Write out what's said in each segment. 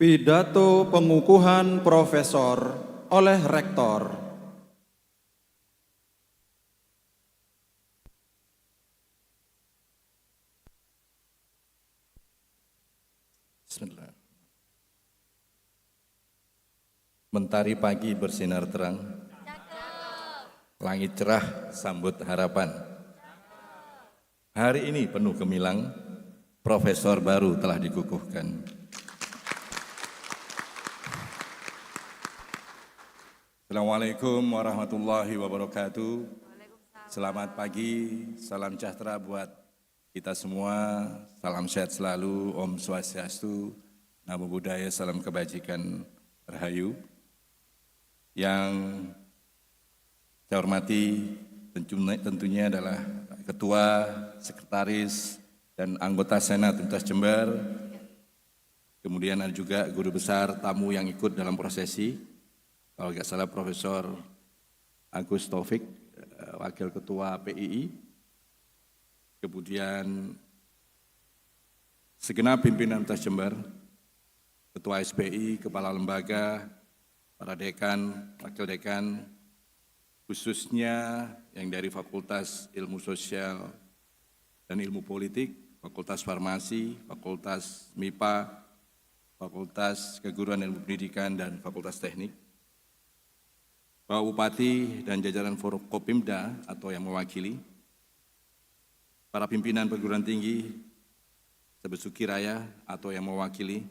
Pidato pengukuhan Profesor oleh Rektor. Bismillah. Mentari pagi bersinar terang, langit cerah sambut harapan. Hari ini penuh gemilang, profesor baru telah dikukuhkan. Assalamualaikum warahmatullahi wabarakatuh. Selamat pagi, salam sejahtera buat kita semua. Salam sehat selalu, Om Swastiastu, Namo Buddhaya, salam kebajikan, Rahayu. Yang saya hormati tentunya adalah Ketua, Sekretaris, dan anggota Senat Universitas Jember. Kemudian ada juga guru besar tamu yang ikut dalam prosesi. Kalau tidak salah Profesor Agus Taufik, Wakil Ketua PII. Kemudian segenap pimpinan Universitas Jember, Ketua SPI, Kepala Lembaga, para dekan, wakil dekan, khususnya yang dari Fakultas Ilmu Sosial dan Ilmu Politik, Fakultas Farmasi, Fakultas MIPA, Fakultas Keguruan Ilmu Pendidikan, dan Fakultas Teknik, Bapak Bupati dan jajaran Forkopimda atau yang mewakili, para pimpinan perguruan tinggi, Sebesuki Raya atau yang mewakili,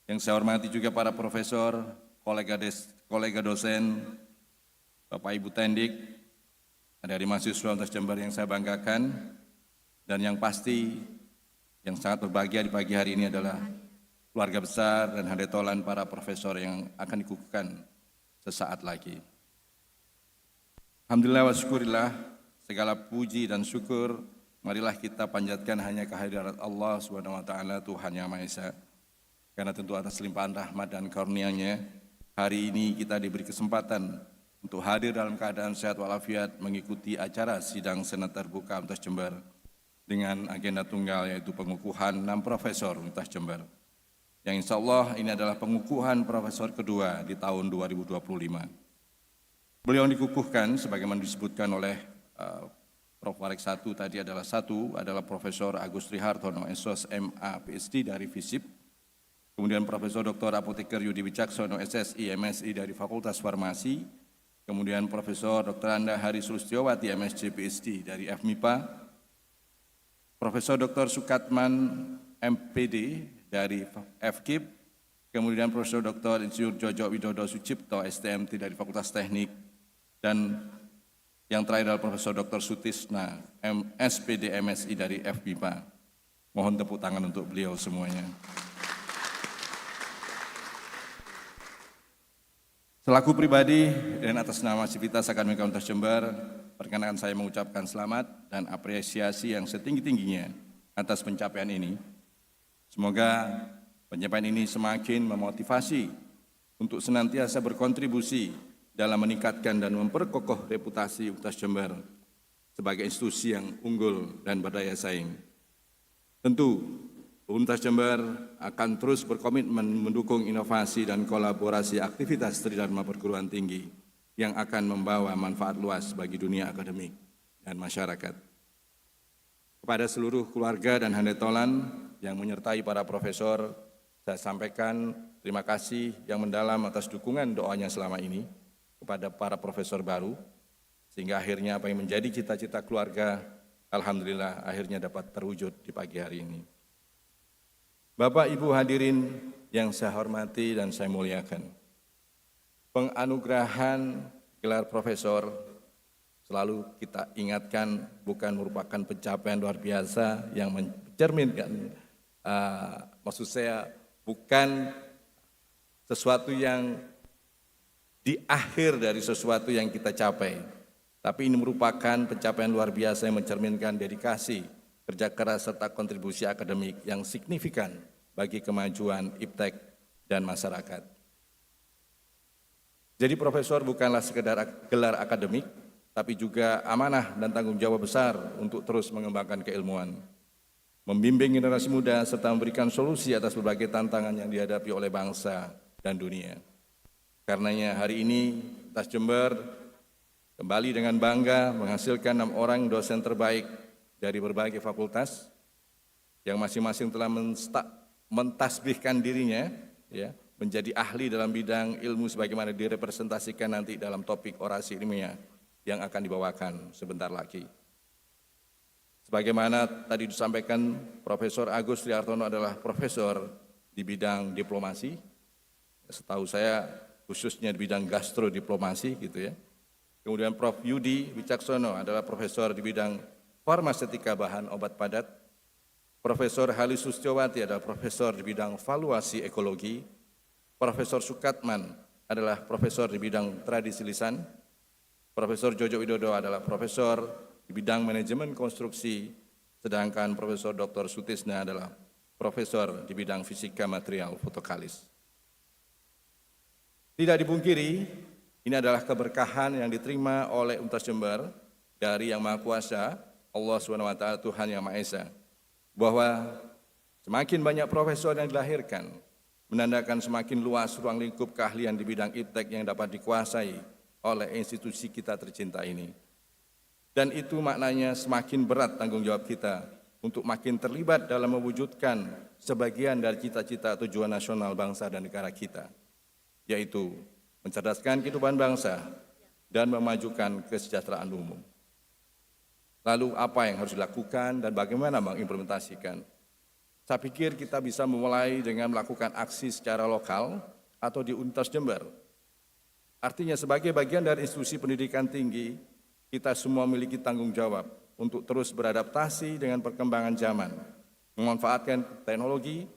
yang saya hormati juga para profesor, kolega dosen, Bapak Ibu Tendik, dari mahasiswa Universitas Jember yang saya banggakan, dan yang pasti yang sangat berbahagia di pagi hari ini adalah keluarga besar dan handetolan para profesor yang akan dikukuhkan sesaat lagi. Alhamdulillah wa syukurillah, segala puji dan syukur marilah kita panjatkan hanya kehadirat Allah SWT, Tuhan Yang Maha Esa. Karena tentu atas limpahan rahmat dan karunia-Nya, hari ini kita diberi kesempatan untuk hadir dalam keadaan sehat walafiat mengikuti acara sidang Senat Terbuka Universitas Jember dengan agenda tunggal yaitu pengukuhan 6 profesor Universitas Jember. Yang insya Allah ini adalah pengukuhan profesor kedua di tahun 2025. Beliau yang dikukuhkan sebagaimana disebutkan oleh Prof. Warek 1 tadi adalah Profesor Agus Trihartono, SOS MA PhD dari FISIP. Kemudian Profesor Dr. Apoteker Yudi Wicaksono, SSI, MSI dari Fakultas Farmasi. Kemudian Profesor Dr. Anda Hari Sulistiowati, MSc PhD dari FMIPA. Profesor Dr. Sukatman, MPD dari FKIP. Kemudian Profesor Dr. Insinyur Jojo Widodo Sucipto, STMT dari Fakultas Teknik. Dan yang terakhir adalah Profesor Dr. Sutisna, SPD MSI dari FBIPA. Mohon tepuk tangan untuk beliau semuanya. Selaku pribadi dan atas nama Sivitas Akademika Universitas Jember, perkenankan saya mengucapkan selamat dan apresiasi yang setinggi-tingginya atas pencapaian ini. Semoga pencapaian ini semakin memotivasi untuk senantiasa berkontribusi dalam meningkatkan dan memperkokoh reputasi Universitas Jember sebagai institusi yang unggul dan berdaya saing. Tentu, Universitas Jember akan terus berkomitmen mendukung inovasi dan kolaborasi aktivitas tridharma perguruan tinggi yang akan membawa manfaat luas bagi dunia akademik dan masyarakat. Kepada seluruh keluarga dan handetolan yang menyertai para profesor, saya sampaikan terima kasih yang mendalam atas dukungan doanya selama ini kepada para profesor baru, sehingga akhirnya apa yang menjadi cita-cita keluarga, alhamdulillah akhirnya dapat terwujud di pagi hari ini. Bapak Ibu hadirin yang saya hormati dan saya muliakan, penganugerahan gelar profesor selalu kita ingatkan bukan merupakan pencapaian luar biasa yang mencerminkan, maksud saya bukan sesuatu yang di akhir dari sesuatu yang kita capai, tapi ini merupakan pencapaian luar biasa yang mencerminkan dedikasi, kerja keras serta kontribusi akademik yang signifikan bagi kemajuan iptek dan masyarakat. Jadi profesor bukanlah sekedar gelar akademik, tapi juga amanah dan tanggung jawab besar untuk terus mengembangkan keilmuan. membimbing generasi muda, serta memberikan solusi atas berbagai tantangan yang dihadapi oleh bangsa dan dunia. Karenanya hari ini UNTAS Jember kembali dengan bangga menghasilkan 6 orang dosen terbaik dari berbagai fakultas yang masing-masing telah mentasbihkan dirinya ya, menjadi ahli dalam bidang ilmu sebagaimana direpresentasikan nanti dalam topik orasi ilmiah yang akan dibawakan sebentar lagi. Sebagaimana tadi disampaikan, Profesor Agus Trihartono adalah profesor di bidang diplomasi. Setahu saya khususnya di bidang gastrodiplomasi gitu ya. Kemudian Prof. Yudi Wicaksono adalah profesor di bidang farmasetika bahan obat padat. Profesor Halis Sustiowati adalah profesor di bidang valuasi ekologi. Profesor Sukatman adalah profesor di bidang tradisi lisan. Profesor Jojo Widodo adalah profesor di bidang manajemen konstruksi, sedangkan Profesor Dr. Sutisna adalah profesor di bidang fisika material fotokalis. Tidak dipungkiri, ini adalah keberkahan yang diterima oleh UNTAS Jember dari Yang Maha Kuasa, Allah SWT, Tuhan Yang Maha Esa, bahwa semakin banyak profesor yang dilahirkan, menandakan semakin luas ruang lingkup keahlian di bidang iptek yang dapat dikuasai oleh institusi kita tercinta ini. Dan itu maknanya semakin berat tanggung jawab kita untuk makin terlibat dalam mewujudkan sebagian dari cita-cita tujuan nasional bangsa dan negara kita, yaitu mencerdaskan kehidupan bangsa dan memajukan kesejahteraan umum. Lalu apa yang harus dilakukan dan bagaimana mengimplementasikan? Saya pikir kita bisa memulai dengan melakukan aksi secara lokal atau di UNTAS Jember. Artinya sebagai bagian dari institusi pendidikan tinggi, kita semua memiliki tanggung jawab untuk terus beradaptasi dengan perkembangan zaman, memanfaatkan teknologi,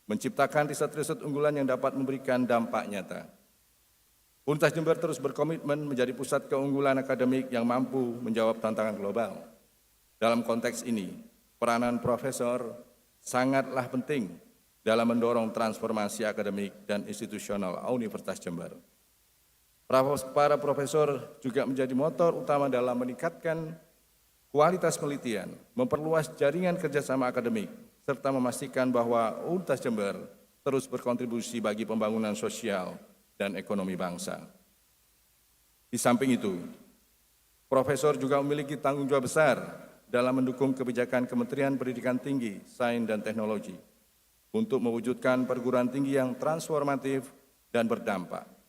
menciptakan riset-riset unggulan yang dapat memberikan dampak nyata. UNTAS Jember terus berkomitmen menjadi pusat keunggulan akademik yang mampu menjawab tantangan global. Dalam konteks ini, peranan profesor sangatlah penting dalam mendorong transformasi akademik dan institusional Universitas Jember. Para profesor juga menjadi motor utama dalam meningkatkan kualitas penelitian, memperluas jaringan kerjasama akademik, serta memastikan bahwa UNTAS Jember terus berkontribusi bagi pembangunan sosial dan ekonomi bangsa. Di samping itu, profesor juga memiliki tanggung jawab besar dalam mendukung kebijakan Kementerian Pendidikan Tinggi, Sains dan Teknologi untuk mewujudkan perguruan tinggi yang transformatif dan berdampak.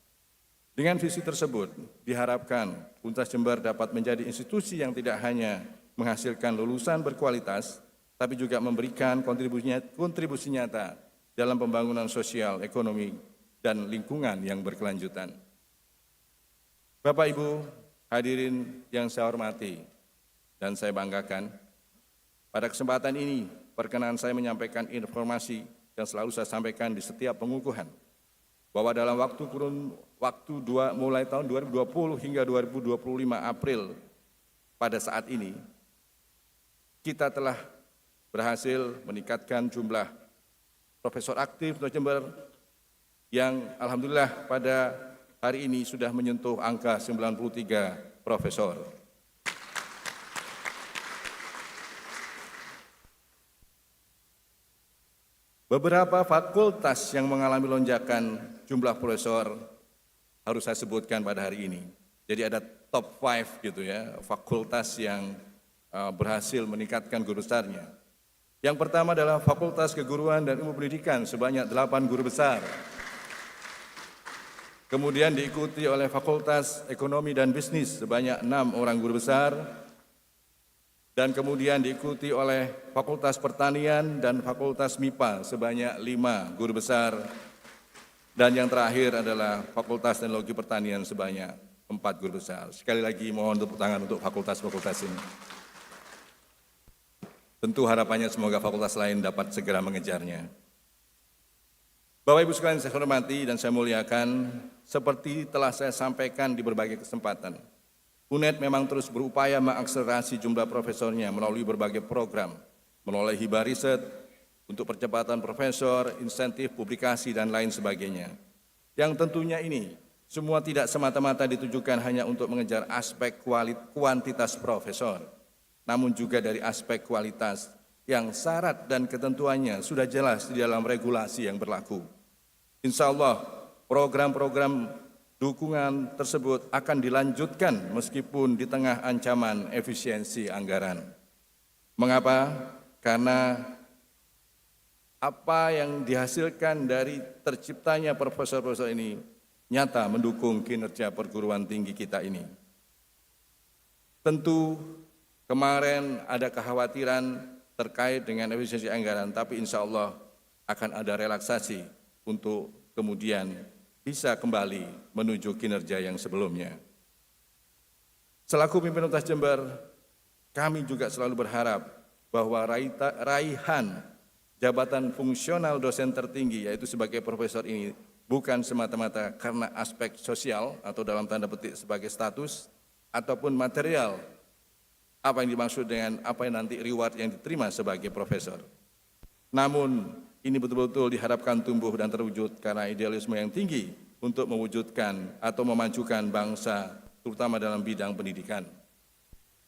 Dengan visi tersebut, diharapkan UNTAS Jember dapat menjadi institusi yang tidak hanya menghasilkan lulusan berkualitas, tapi juga memberikan kontribusi nyata dalam pembangunan sosial, ekonomi, dan lingkungan yang berkelanjutan. Bapak Ibu hadirin yang saya hormati dan saya banggakan, pada kesempatan ini perkenan saya menyampaikan informasi yang selalu saya sampaikan di setiap pengukuhan, bahwa dalam mulai tahun 2020 hingga 2025 April pada saat ini, kita telah berhasil meningkatkan jumlah profesor aktif UNTAS Jember yang alhamdulillah pada hari ini sudah menyentuh angka 93 profesor. Beberapa fakultas yang mengalami lonjakan jumlah profesor harus saya sebutkan pada hari ini. Jadi ada top 5 gitu ya, fakultas yang berhasil meningkatkan guru besarnya. Yang pertama adalah Fakultas Keguruan dan Ilmu Pendidikan sebanyak 8 guru besar. Kemudian diikuti oleh Fakultas Ekonomi dan Bisnis sebanyak 6 orang guru besar. Dan kemudian diikuti oleh Fakultas Pertanian dan Fakultas MIPA sebanyak 5 guru besar. Dan yang terakhir adalah Fakultas Teknologi Pertanian sebanyak 4 guru besar. Sekali lagi mohon tepuk tangan untuk fakultas-fakultas ini. Tentu harapannya semoga fakultas lain dapat segera mengejarnya. Bapak Ibu sekalian saya hormati dan saya muliakan, seperti telah saya sampaikan di berbagai kesempatan, UNED memang terus berupaya mengakselerasi jumlah profesornya melalui berbagai program, melalui hibah riset, untuk percepatan profesor, insentif publikasi, dan lain sebagainya. Yang tentunya ini semua tidak semata-mata ditujukan hanya untuk mengejar aspek kuantitas profesor, namun juga dari aspek kualitas yang syarat dan ketentuannya sudah jelas di dalam regulasi yang berlaku. Insya Allah program-program dukungan tersebut akan dilanjutkan meskipun di tengah ancaman efisiensi anggaran. Mengapa? Karena apa yang dihasilkan dari terciptanya profesor-profesor ini nyata mendukung kinerja perguruan tinggi kita ini. Tentu kemarin ada kekhawatiran terkait dengan efisiensi anggaran, tapi insya Allah akan ada relaksasi untuk kemudian bisa kembali menuju kinerja yang sebelumnya. Selaku pimpinan Universitas Jember, kami juga selalu berharap bahwa raihan jabatan fungsional dosen tertinggi, yaitu sebagai profesor ini, bukan semata-mata karena aspek sosial atau dalam tanda petik sebagai status, ataupun material, apa yang dimaksud dengan apa yang nanti reward yang diterima sebagai profesor. Namun ini betul-betul diharapkan tumbuh dan terwujud karena idealisme yang tinggi untuk mewujudkan atau memajukan bangsa, terutama dalam bidang pendidikan.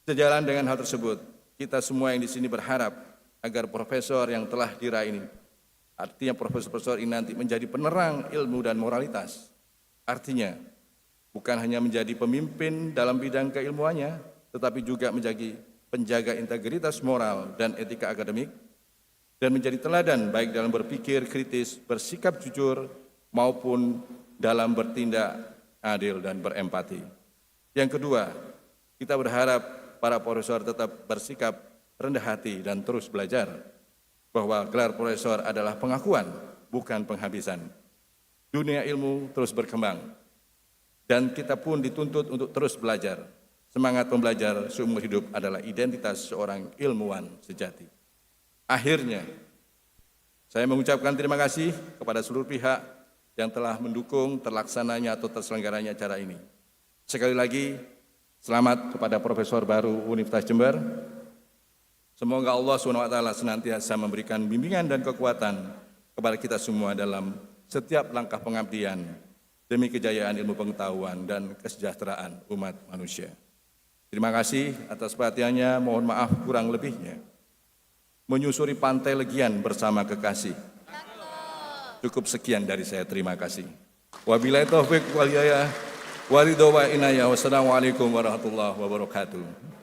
Sejalan dengan hal tersebut, kita semua yang di sini berharap agar profesor yang telah diraih ini, artinya profesor-profesor ini nanti menjadi penerang ilmu dan moralitas. Artinya bukan hanya menjadi pemimpin dalam bidang keilmuannya, tetapi juga menjadi penjaga integritas moral dan etika akademik, dan menjadi teladan baik dalam berpikir kritis, bersikap jujur, maupun dalam bertindak adil dan berempati. Yang kedua, kita berharap para profesor tetap bersikap rendah hati dan terus belajar, bahwa gelar profesor adalah pengakuan, bukan penghabisan. Dunia ilmu terus berkembang, dan kita pun dituntut untuk terus belajar. Semangat pembelajar seumur hidup adalah identitas seorang ilmuwan sejati. Akhirnya, saya mengucapkan terima kasih kepada seluruh pihak yang telah mendukung terlaksananya atau terselenggaranya acara ini. Sekali lagi, selamat kepada Profesor baru Universitas Jember. Semoga Allah SWT senantiasa memberikan bimbingan dan kekuatan kepada kita semua dalam setiap langkah pengabdian demi kejayaan ilmu pengetahuan dan kesejahteraan umat manusia. Terima kasih atas perhatiannya, mohon maaf kurang lebihnya. Menyusuri pantai Legian bersama kekasih. Cukup sekian dari saya, terima kasih. Wabillahi taufiq wal hidayah, wa ridho wa inayah. Wassalamualaikum warahmatullahi wabarakatuh.